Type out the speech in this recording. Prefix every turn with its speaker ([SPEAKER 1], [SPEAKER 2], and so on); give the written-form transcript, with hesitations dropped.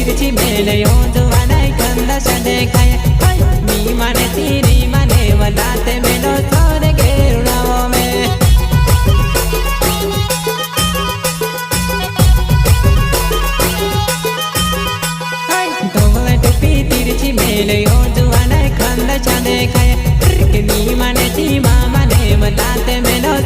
[SPEAKER 1] तिरछी मेले यो जुवाना कंदा सदे खाए मी माने तीरी माने वलाते मेलो सोरे गेरुड़ाओ में डोंगला टुपी तिरछी मेले यो जुवाना कंदा सदे खाए मी माने ती माने वलाते मेलो